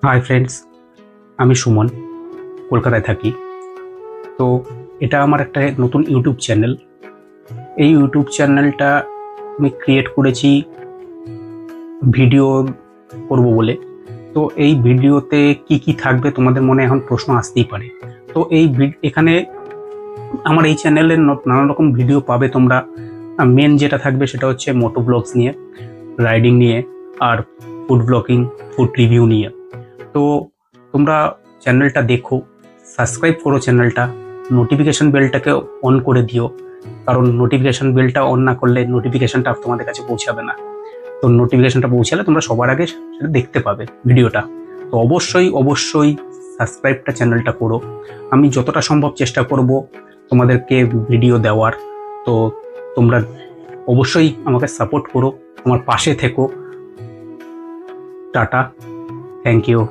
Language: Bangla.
হাই ফ্রেন্ডস, আমি সুমন, কলকাতায় থাকি। তো এটা আমার একটা নতুন ইউটিউব চ্যানেল। এই ইউটিউব চ্যানেলটা আমি ক্রিয়েট করেছি ভিডিও করব বলে। তো এই ভিডিওতে কি কি থাকবে তোমাদের মনে এখন প্রশ্ন আসতেই পারে। তো এখানে আমার এই চ্যানেলে নানা রকম ভিডিও পাবে তোমরা। মেন যেটা থাকবে সেটা হচ্ছে মোটো ব্লগস নিয়ে, রাইডিং নিয়ে, আর ফুড ব্লগিং, ফুড রিভিউ নিয়ে। তো তোমরা চ্যানেলটা দেখো, সাবস্ক্রাইব করো চ্যানেলটা, নোটিফিকেশন বেলটাকে অন করে দিও, কারণ নোটিফিকেশন বেলটা অন না করলে নোটিফিকেশনটা তোমাদের কাছে পৌঁছাবে না। তো নোটিফিকেশনটা পৌঁছালে তোমরা সবার আগে সেটা দেখতে পাবে ভিডিওটা। তো অবশ্যই অবশ্যই সাবস্ক্রাইবটা চ্যানেলটা করো। আমি যতটা সম্ভব চেষ্টা করব তোমাদেরকে ভিডিও দেওয়ার। তো তোমরা অবশ্যই আমাকে সাপোর্ট করো, আমার পাশে থেকো। Tata, thank you.